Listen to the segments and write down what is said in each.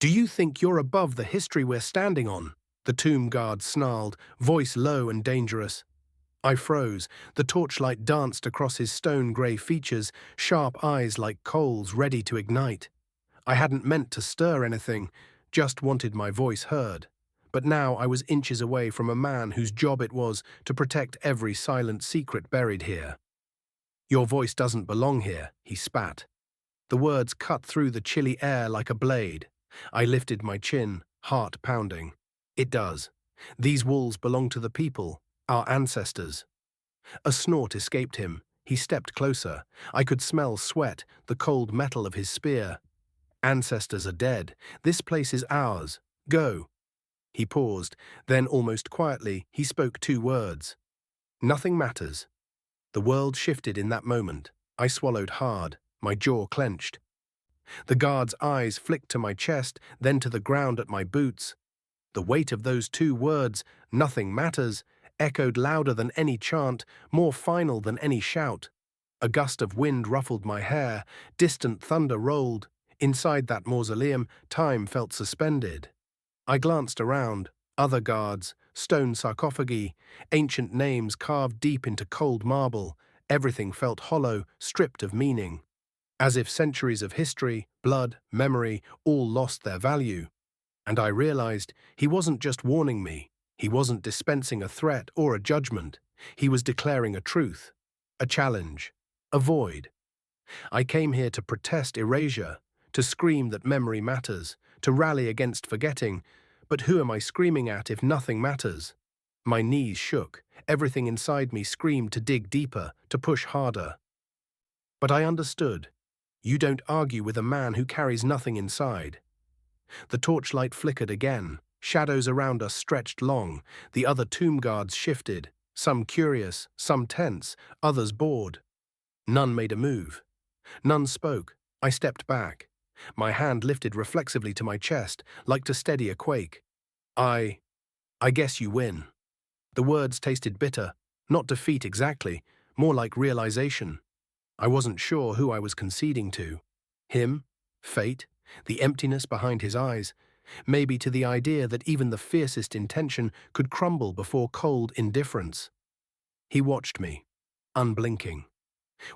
Do you think you're above the history we're standing on? The tomb guard snarled, voice low and dangerous. I froze. The torchlight danced across his stone-grey features, sharp eyes like coals ready to ignite. I hadn't meant to stir anything, just wanted my voice heard. But now I was inches away from a man whose job it was to protect every silent secret buried here. Your voice doesn't belong here, he spat. The words cut through the chilly air like a blade. I lifted my chin, heart pounding. It does. These walls belong to the people, our ancestors. A snort escaped him. He stepped closer. I could smell sweat, the cold metal of his spear. Ancestors are dead. This place is ours. Go. He paused. Then, almost quietly, he spoke two words. Nothing matters. The world shifted in that moment. I swallowed hard. My jaw clenched. The guard's eyes flicked to my chest, then to the ground at my boots. The weight of those two words, nothing matters, echoed louder than any chant, more final than any shout. A gust of wind ruffled my hair, distant thunder rolled. Inside that mausoleum, time felt suspended. I glanced around. Other guards, stone sarcophagi, ancient names carved deep into cold marble. Everything felt hollow, stripped of meaning. As if centuries of history, blood, memory, all lost their value. And I realized he wasn't just warning me. He wasn't dispensing a threat or a judgment. He was declaring a truth, a challenge, a void. I came here to protest erasure, to scream that memory matters, to rally against forgetting. But who am I screaming at if nothing matters? My knees shook. Everything inside me screamed to dig deeper, to push harder. But I understood. You don't argue with a man who carries nothing inside. The torchlight flickered again. Shadows around us stretched long. The other tomb guards shifted, some curious, some tense, others bored. None made a move. None spoke. I stepped back. My hand lifted reflexively to my chest, like to steady a quake. I guess you win. The words tasted bitter, not defeat exactly, more like realization. I wasn't sure who I was conceding to. Him? Fate? The emptiness behind his eyes? Maybe to the idea that even the fiercest intention could crumble before cold indifference. He watched me, unblinking,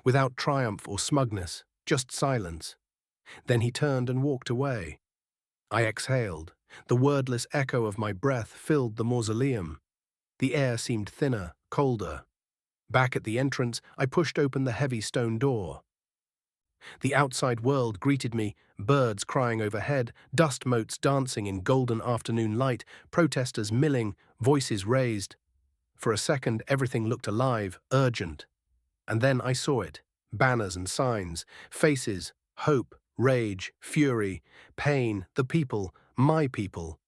without triumph or smugness, just silence. Then he turned and walked away. I exhaled. The wordless echo of my breath filled the mausoleum. The air seemed thinner, colder. Back at the entrance, I pushed open the heavy stone door. The outside world greeted me, birds crying overhead, dust motes dancing in golden afternoon light, protesters milling, voices raised. For a second, everything looked alive, urgent. And then I saw it. Banners and signs, faces, hope, rage, fury, pain, the people, my people.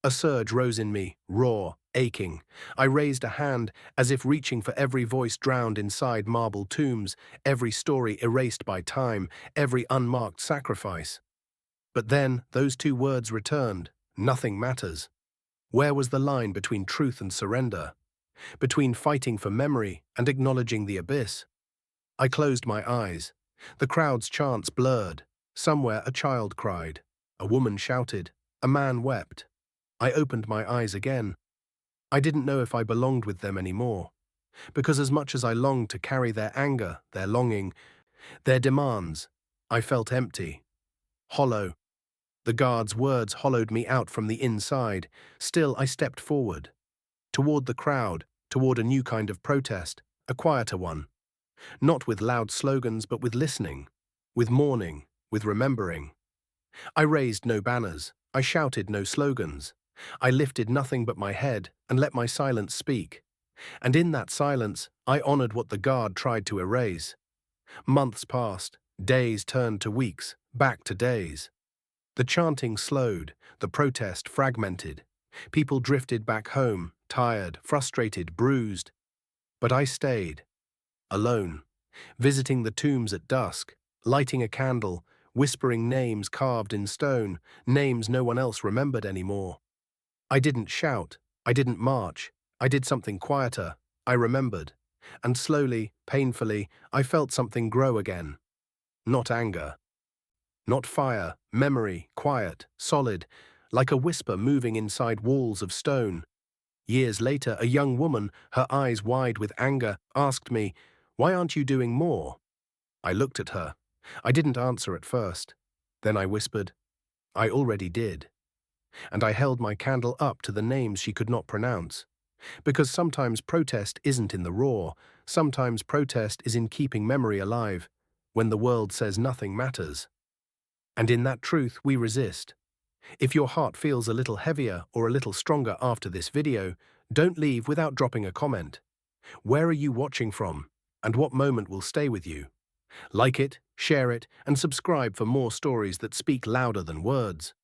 A surge rose in me, raw, aching. I raised a hand, as if reaching for every voice drowned inside marble tombs, every story erased by time, every unmarked sacrifice. But then those two words returned. Nothing matters. Where was the line between truth and surrender? Between fighting for memory and acknowledging the abyss? I closed my eyes. The crowd's chants blurred. Somewhere a child cried. A woman shouted. A man wept. I opened my eyes again. I didn't know if I belonged with them anymore, because as much as I longed to carry their anger, their longing, their demands, I felt empty, hollow. The guard's words hollowed me out from the inside. Still, I stepped forward, toward the crowd, toward a new kind of protest, a quieter one. Not with loud slogans, but with listening, with mourning, with remembering. I raised no banners. I shouted no slogans. I lifted nothing but my head and let my silence speak. And in that silence, I honored what the guard tried to erase. Months passed, days turned to weeks, back to days. The chanting slowed, the protest fragmented. People drifted back home, tired, frustrated, bruised. But I stayed, alone, visiting the tombs at dusk, lighting a candle, whispering names carved in stone, names no one else remembered anymore. I didn't shout, I didn't march, I did something quieter, I remembered. And slowly, painfully, I felt something grow again. Not anger. Not fire, memory, quiet, solid, like a whisper moving inside walls of stone. Years later, a young woman, her eyes wide with anger, asked me, "Why aren't you doing more?" I looked at her. I didn't answer at first. Then I whispered, "I already did." And I held my candle up to the names she could not pronounce. Because sometimes protest isn't in the roar, sometimes protest is in keeping memory alive, when the world says nothing matters. And in that truth we resist. If your heart feels a little heavier or a little stronger after this video, don't leave without dropping a comment. Where are you watching from? And what moment will stay with you? Like it, share it, and subscribe for more stories that speak louder than words.